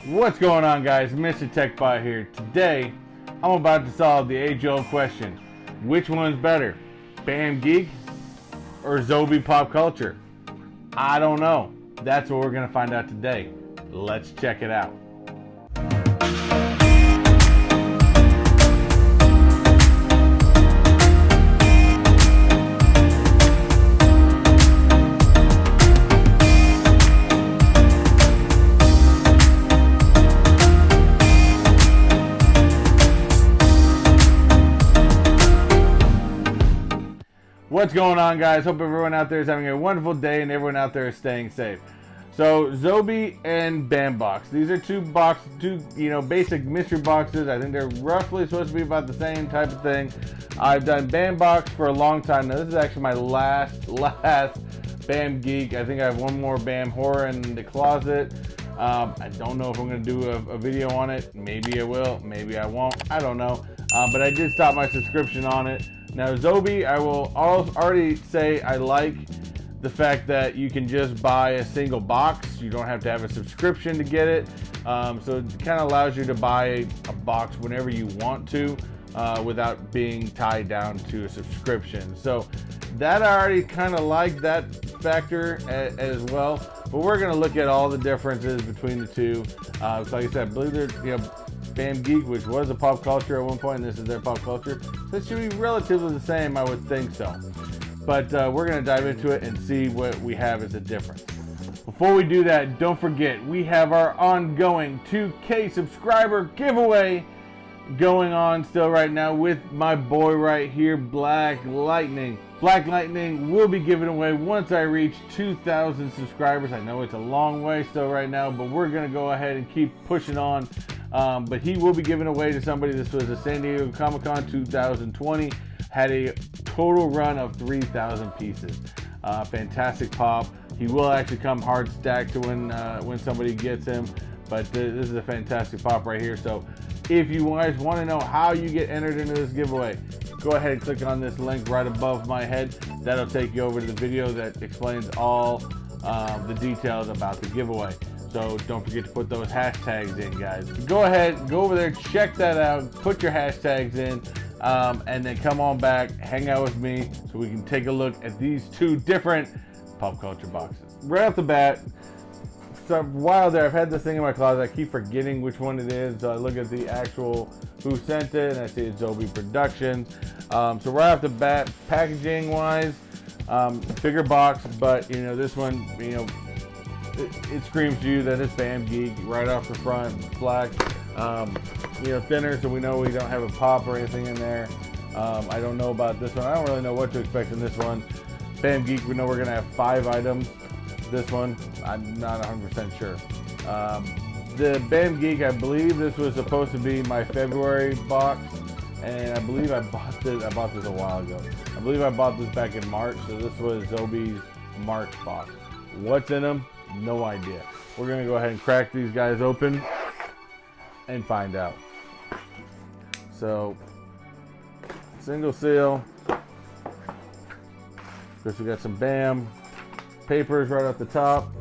What's going on, guys? Mr. TechBot here. Today, I'm about to solve the age-old question. Which one's better, Bam Geek or Zobie Pop Culture? I don't know. That's what we're going to find out today. Let's check it out. What's going on, guys? Hope everyone out there is having a wonderful day and everyone out there is staying safe. So Zobie and Bam box. These are two basic mystery boxes. I think they're roughly supposed to be about the same type of thing. I've done Bam box for a long time now. This is actually my last Bam Geek. I think I have one more Bam horror in the closet. I don't know if I'm going to do a video on it. Maybe I will, maybe I won't. I don't know. But I did stop my subscription on it. Now Zobie, I will already say I like the fact that you can just buy a single box. You don't have to have a subscription to get it. So it kind of allows you to buy a box whenever you want to without being tied down to a subscription. So that I already kind of like that factor as well. But we're going to look at all the differences between the two. So like I said, I believe there's, Bam Geek, which was a pop culture at one point, and this is their pop culture. So it should be relatively the same, I would think so. But we're going to dive into it and see what we have as a difference. Before we do that, don't forget, we have our ongoing 2K subscriber giveaway going on still right now with my boy right here, Black Lightning. Black Lightning will be given away once I reach 2,000 subscribers. I know it's a long way still right now, but we're going to go ahead and keep pushing on. But he will be given away to somebody. This was a San Diego Comic-Con 2020. Had a total run of 3,000 pieces. Fantastic pop. He will actually come hard stacked to when somebody gets him. But this is a fantastic pop right here. So if you guys want to know how you get entered into this giveaway, go ahead and click on this link right above my head. That'll take you over to the video that explains all the details about the giveaway. So don't forget to put those hashtags in, guys. Go ahead, go over there, check that out, put your hashtags in, and then come on back, hang out with me so we can take a look at these two different pop culture boxes. Right off the bat, for a while there, I've had this thing in my closet. I keep forgetting which one it is. So I look at the actual who sent it, and I see it's Zobie Productions. So right off the bat, packaging wise, bigger box, but this one, it screams to you that it's Bam Geek right off the front. Black, thinner, so we know we don't have a pop or anything in there. I don't know about this one. I don't really know what to expect in this one. Bam Geek, we know we're gonna have 5 items. This one, I'm not 100% sure. The Bam Geek, I believe this was supposed to be my February box, and I believe I bought this a while ago. I believe I bought this back in March, so this was Zobie's March box. What's in them? No idea. We're gonna go ahead and crack these guys open and find out. So, single seal. First we got some Bam papers right off the top,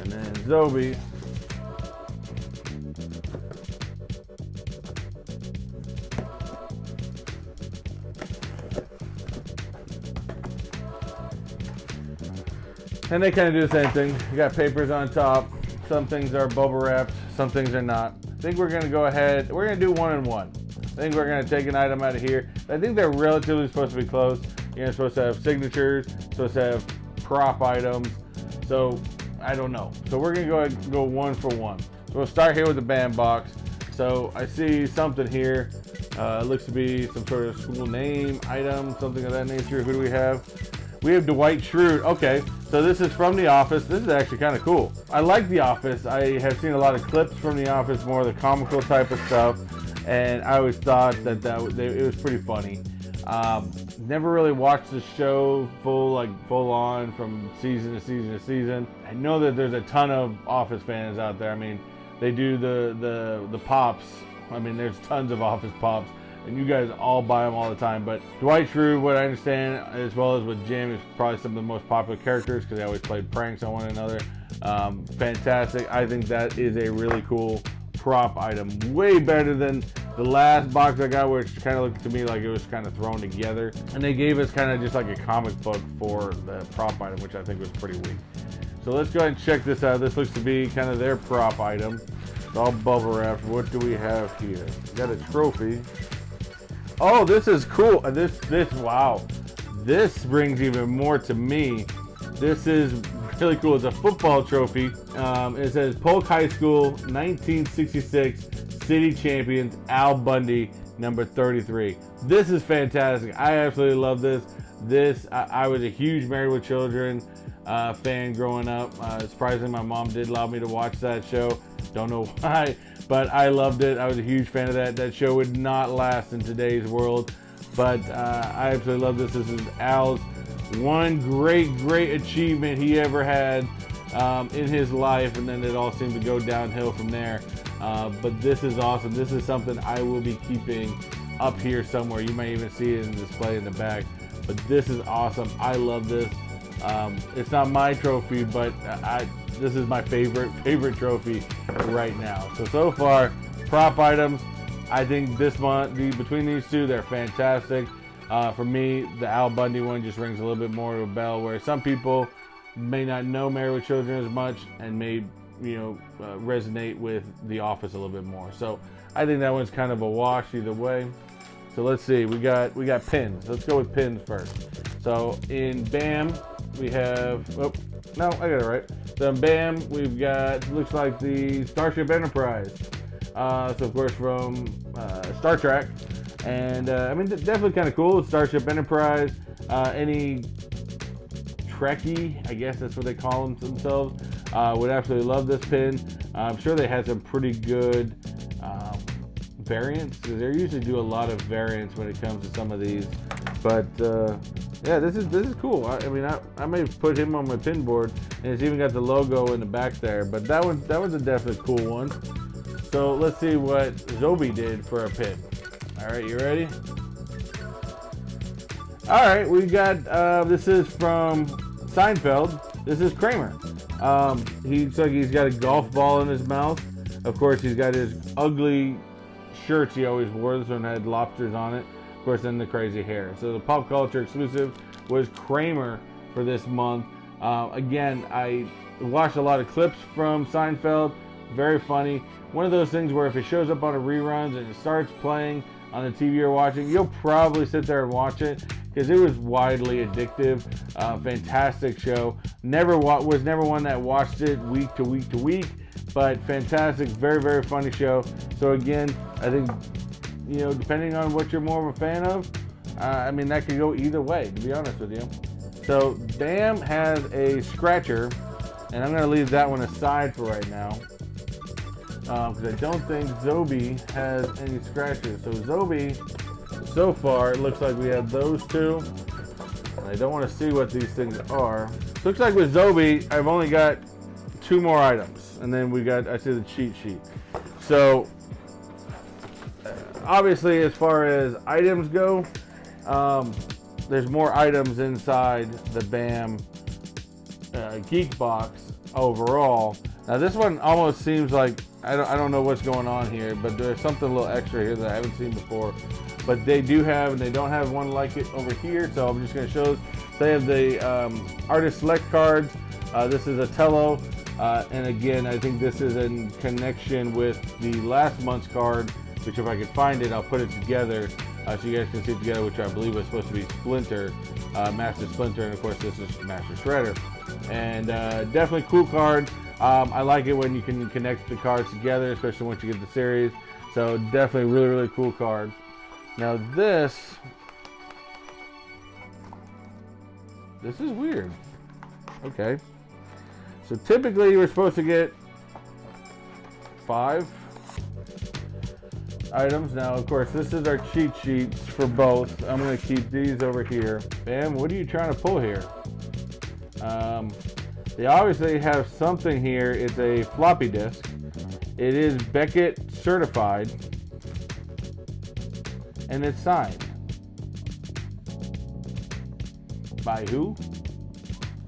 and then Zobie. And they kind of do the same thing. You got papers on top. Some things are bubble wrapped, some things are not. I think we're gonna go ahead, we're gonna do one and one. I think we're gonna take an item out of here. I think they're relatively supposed to be close. You're supposed to have signatures, supposed to have prop items. So I don't know. So we're gonna go ahead and go one for one. So we'll start here with the Bam box. So I see something here. It looks to be some sort of school name item, something of that nature. Who do we have? We have Dwight Schrute. Okay, so this is from The Office. This is actually kind of cool. I like The Office. I have seen a lot of clips from The Office, more of the comical type of stuff, and I always thought that it was pretty funny. Never really watched the show full on from season to season to season. I know that there's a ton of Office fans out there. I mean, they do the pops. I mean, there's tons of Office pops. and you guys all buy them all the time. But Dwight Schrute, what I understand, as well as with Jim, is probably some of the most popular characters because they always played pranks on one another. Fantastic. I think that is a really cool prop item. Way better than the last box I got, which kind of looked to me like it was kind of thrown together. And they gave us kind of just like a comic book for the prop item, which I think was pretty weak. So let's go ahead and check this out. This looks to be kind of their prop item. It's all bubble wrapped. What do we have here? We got a trophy. Oh, this is cool. Wow. This brings even more to me. This is really cool. It's a football trophy. It says Polk High School 1966 City Champions Al Bundy number 33. This is fantastic. I absolutely love this. I was a huge Married with Children fan growing up. Surprisingly, my mom did allow me to watch that show. Don't know why, but I loved it. I was a huge fan of that. That show would not last in today's world, but I absolutely love this. This is Al's one great achievement he ever had in his life, and then it all seemed to go downhill from there. But this is awesome. This is something I will be keeping up here somewhere. You may even see it in display in the back, but this is awesome. I love this. It's not my trophy, but this is my favorite trophy right now. So far, prop items, I think this month, between these two, they're fantastic. For me, the Al Bundy one just rings a little bit more of a bell, where some people may not know Married with Children as much and may, resonate with The Office a little bit more. So I think that one's kind of a wash either way. So let's see, we got pins. Let's go with pins first. So in Bam, we have, oh, no, I got it right. So in Bam, we've got, looks like the Starship Enterprise. So of course from Star Trek. And I mean, definitely kind of cool. Starship Enterprise. Any Trekkie, I guess that's what they call themselves, would absolutely love this pin. I'm sure they had some pretty good variants. They usually do a lot of variants when it comes to some of these. But yeah, this is cool. I mean, I may put him on my pin board, and it's even got the logo in the back there. But that was a definitely cool one. So let's see what Zobie did for a pin. All right, you ready? All right, we got, this is from Seinfeld. This is Kramer. He looks like he's got a golf ball in his mouth. Of course, he's got his ugly shirts he always wore. This one had lobsters on it. Of course, then the crazy hair. So the pop culture exclusive was Kramer for this month. Again, I watched a lot of clips from Seinfeld. Very funny. One of those things where if it shows up on a reruns and it starts playing on the TV you're watching, you'll probably sit there and watch it because it was widely addictive. Fantastic show. Was never one that watched it week to week to week, but fantastic, very funny show. So again, I think, depending on what you're more of a fan of, I mean, that could go either way, to be honest with you. So Bam has a scratcher, and I'm going to leave that one aside for right now, because I don't think Zobie has any scratchers. So Zobie, so far, it looks like we have those two. And I don't want to see what these things are. So looks like with Zobie, I've only got 2 more items. And then I see the cheat sheet. So, obviously, as far as items go, there's more items inside the Bam Geek box overall. Now this one almost seems like, I don't know what's going on here, but there's something a little extra here that I haven't seen before. But they do have, and they don't have one like it over here, so I'm just going to show. They have the Artist Select cards. This is a Tello, and again, I think this is in connection with the last month's card, which if I can find it, I'll put it together so you guys can see it together, which I believe was supposed to be Splinter, Master Splinter, and of course this is Master Shredder. And definitely cool card. I like it when you can connect the cards together, especially once you get the series. So definitely really cool card. Now this is weird. Okay. So typically you're supposed to get 5 items. Now of course this is our cheat sheets for both. I'm going to keep these over here. Bam, what are you trying to pull here? They obviously have something here. It's a floppy disk. It is Beckett certified, and it's signed. By who?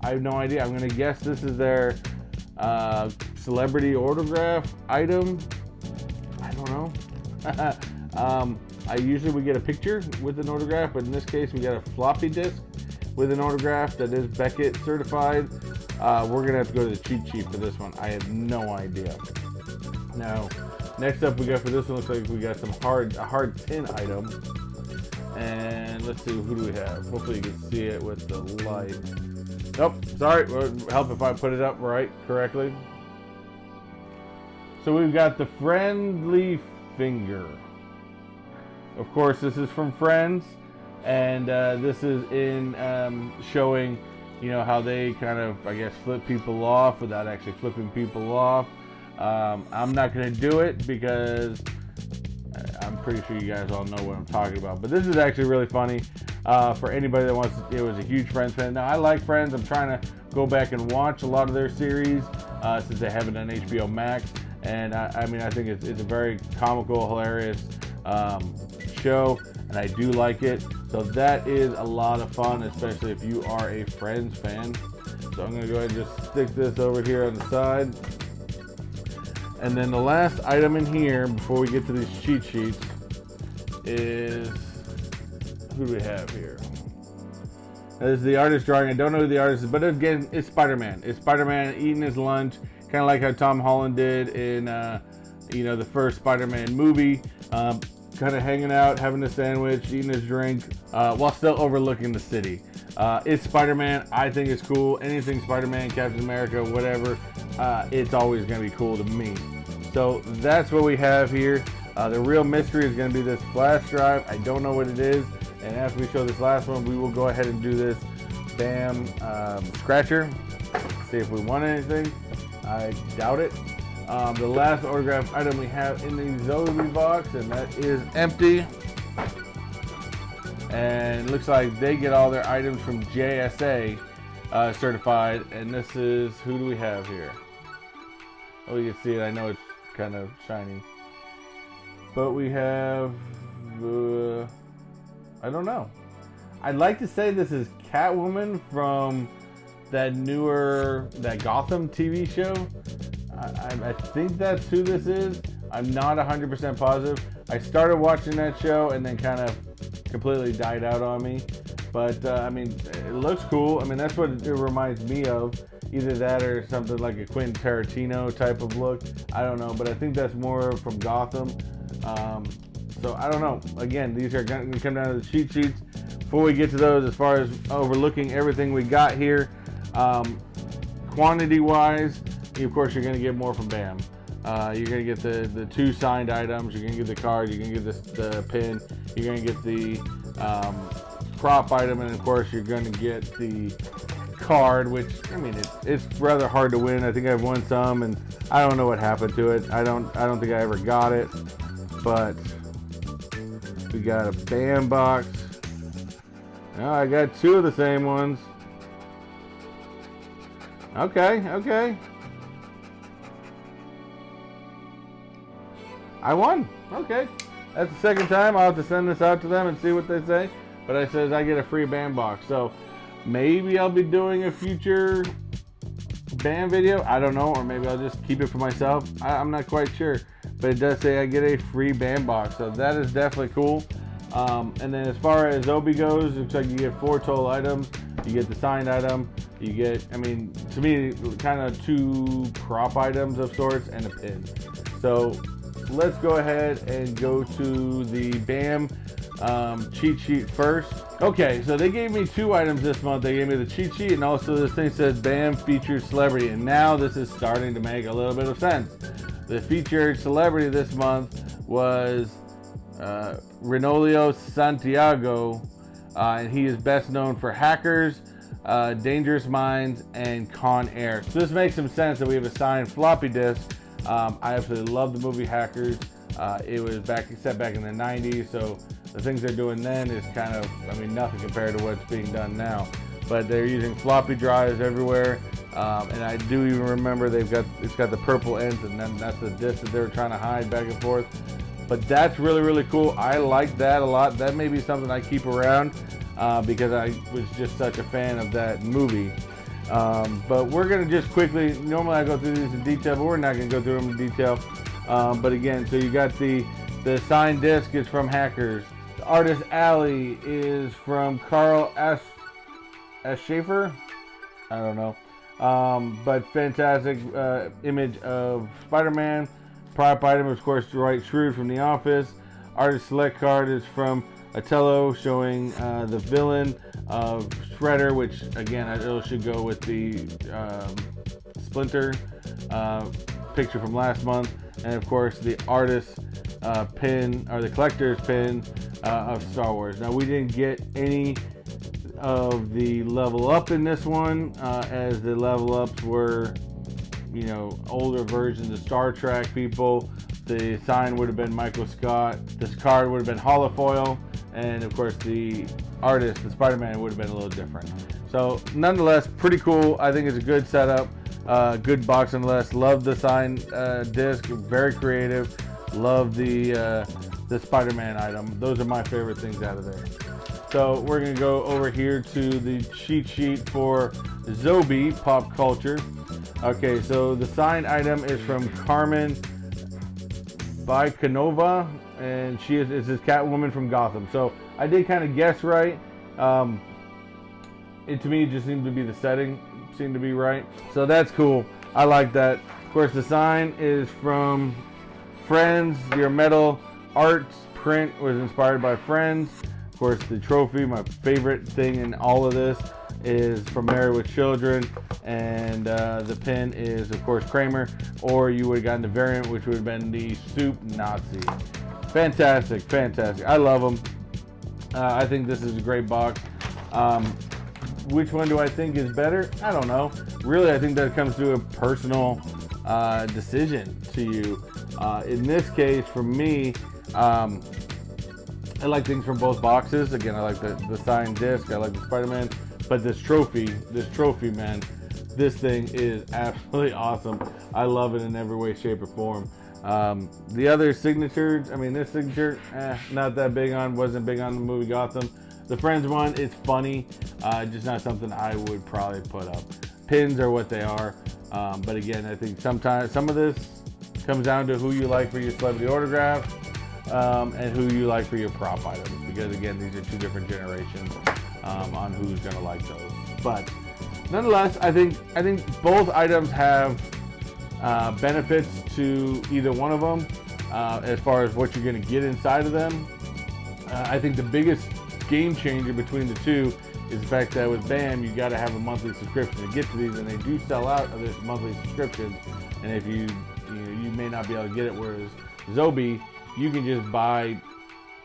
I have no idea. I'm going to guess this is their celebrity autograph item. I don't know. I usually would get a picture with an autograph, but in this case we got a floppy disk with an autograph that is Beckett certified. We're gonna have to go to the cheat sheet for this one. I have no idea. Now, next up we got for this one, looks like we got a hard tin item. And let's see, who do we have? Hopefully you can see it with the light. Nope, sorry, it'll help if I put it up correctly. So we've got the Friendly Finger. Of course, this is from Friends, and this is in showing, you know, how they kind of, I guess, flip people off without actually flipping people off. I'm not going to do it because I'm pretty sure you guys all know what I'm talking about. But this is actually really funny for anybody that wants to, it was a huge Friends fan. Now, I like Friends. I'm trying to go back and watch a lot of their series since they have it on HBO Max. And I mean, I think it's a very comical, hilarious show, and I do like it. So that is a lot of fun, especially if you are a Friends fan. So I'm going to go ahead and just stick this over here on the side. And then the last item in here, before we get to these cheat sheets, is, who do we have here? This is the artist drawing. I don't know who the artist is, but again, it's Spider-Man. It's Spider-Man eating his lunch, kind of like how Tom Holland did in, you know, the first Spider-Man movie. Kind of hanging out, having a sandwich, eating his drink, while still overlooking the city. It's Spider-Man. I think it's cool. Anything Spider-Man, Captain America, whatever, it's always going to be cool to me. So that's what we have here. The real mystery is going to be this flash drive. I don't know what it is. And after we show this last one, we will go ahead and do this Bam scratcher. See if we want anything. I doubt it. The last autograph item we have in the Zobie box, and that is empty. And it looks like they get all their items from JSA certified. And this is, who do we have here? Oh, you can see it. I know it's kind of shiny. But we have, I don't know. I'd like to say this is Catwoman from that Gotham TV show. I think that's who this is. I'm not 100% positive. I started watching that show and then kind of completely died out on me. But, I mean, it looks cool. I mean, that's what it reminds me of. Either that or something like a Quentin Tarantino type of look. I don't know, but I think that's more from Gotham. So, I don't know. Again, these are going to come down to the cheat sheets. Before we get to those, as far as overlooking everything we got here, quantity-wise, of course, you're going to get more from Bam. You're going to get the 2 signed items. You're going to get the card. You're going to get the pin. You're going to get the prop item. And, of course, you're going to get the card, which, I mean, it's rather hard to win. I think I've won some, and I don't know what happened to it. I don't think I ever got it. But we got a Bam box. Oh, I got 2 of the same ones. Okay. I won. Okay. That's the second time. I'll have to send this out to them and see what they say. But it says I get a free Bam box. So maybe I'll be doing a future Bam video. I don't know. Or maybe I'll just keep it for myself. I'm not quite sure. But it does say I get a free Bam box. So that is definitely cool. And then as far as Zobie goes, it looks like you get 4 total items. You get the signed item. You get, I mean, to me, kind of 2 prop items of sorts and a pin. So let's go ahead and go to the Bam cheat sheet first. Okay, so they gave me 2 items this month. They gave me the cheat sheet, and also this thing says Bam featured celebrity. And now this is starting to make a little bit of sense. The featured celebrity this month was Renolio Santiago, and he is best known for Hackers, Dangerous Minds, and Con Air. So this makes some sense that we have a signed floppy disk. I absolutely love the movie Hackers. It was set back in the 90s, so the things they're doing then is kind of, I mean, nothing compared to what's being done now. But they're using floppy drives everywhere, and I do even remember it's got the purple ends, and then that's the disc that they were trying to hide back and forth. But that's really, really cool. I like that a lot. That may be something I keep around because I was just such a fan of that movie. But we're gonna just quickly, normally I go through these in detail, but we're not gonna go through them in detail. But again, so you got the signed disc is from Hackers. The Artist Alley is from Carl S. Schaefer. I don't know. But fantastic image of Spider-Man. Prop item, of course, Dwight Schrute from The Office. Artist select card is from Atello, showing the villain of Shredder, which again it should go with the Splinter picture from last month, and of course the artist pin, or the collector's pin of Star Wars. Now we didn't get any of the level up in this one, as the level ups were, you know, older versions of Star Trek people. The sign would have been Michael Scott. This card would have been holofoil, and of course the artist, the Spider-Man, would have been a little different. So nonetheless, pretty cool. I think it's a good setup, good box nonetheless. Love the sign disc, very creative. Love the Spider-Man item. Those are my favorite things out of there. So we're gonna go over here to the cheat sheet for Zobie Pop Culture. Okay, so the signed item is from Carmen Bykanova, and she is this Catwoman from Gotham. So I did kind of guess right. It to me just seemed to be the setting seemed to be right. So that's cool. I like that. Of course, the sign is from Friends. Your metal art print was inspired by Friends. Of course, the trophy, my favorite thing in all of this, is from Married with Children, and the pin is, of course, Kramer, or you would have gotten the variant, which would have been the Soup Nazi. Fantastic, fantastic. I love them. I think this is a great box. Which one do I think is better? I don't know. Really, I think that comes to a personal decision to you. In this case, for me, I like things from both boxes. Again, I like the signed disc. I like the Spider-Man. But this trophy, man, this thing is absolutely awesome. I love it in every way, shape, or form. The other signatures, I mean, this signature, not that big on, wasn't big on the movie Gotham. The Friends one, it's funny, just not something I would probably put up. Pins are what they are. But again, I think sometimes some of this comes down to who you like for your celebrity autograph, and who you like for your prop items. Because again, these are two different generations on who's gonna like those. But nonetheless, I think both items have benefits to either one of them, as far as what you're gonna get inside of them. I think the biggest game changer between the two is the fact that with Bam, you got to have a monthly subscription to get to these, and they do sell out of this monthly subscription. And if you may not be able to get it, whereas Zobie, you can just buy,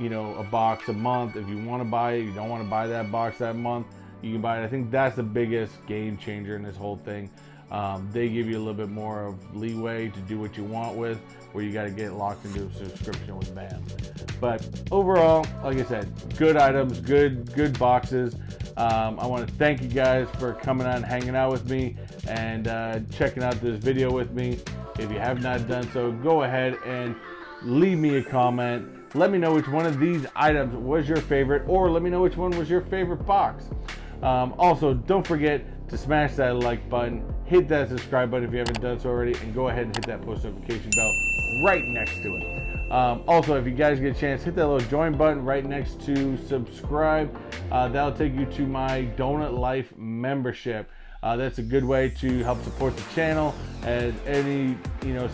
a box a month. If you want to buy it, you don't want to buy that box that month, you can buy it. I think that's the biggest game changer in this whole thing. They give you a little bit more of leeway to do what you want with, where you got to get locked into a subscription with Bam. But overall, like I said, good items, good boxes. I want to thank you guys for coming on, hanging out with me, and checking out this video with me. If you have not done so, go ahead and leave me a comment. Let me know which one of these items was your favorite, or let me know which one was your favorite box. Also, don't forget to smash that like button, hit that subscribe button if you haven't done so already, and go ahead and hit that post notification bell right next to it. Also, if you guys get a chance, hit that little join button right next to subscribe. That'll take you to my Donut Life membership. That's a good way to help support the channel, as any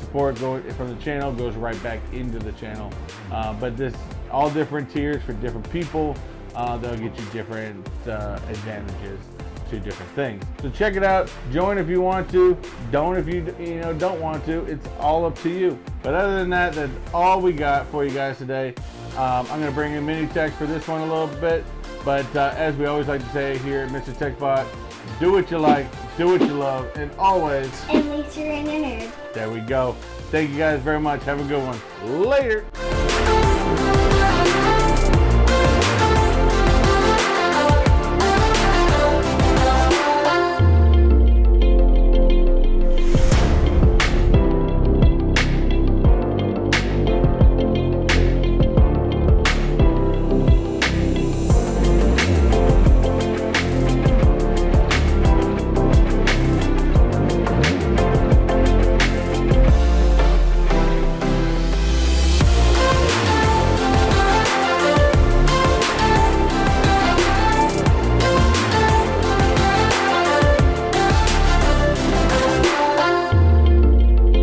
support going from the channel goes right back into the channel. But this all different tiers for different people. They'll get you different advantages to different things. So check it out. Join if you want to. Don't if you don't want to. It's all up to you. But other than that, that's all we got for you guys today. I'm going to bring in mini text for this one a little bit. But as we always like to say here at Mr. TechBot, do what you like, do what you love, and always. At least you're in a nerd. There we go. Thank you guys very much. Have a good one. Later.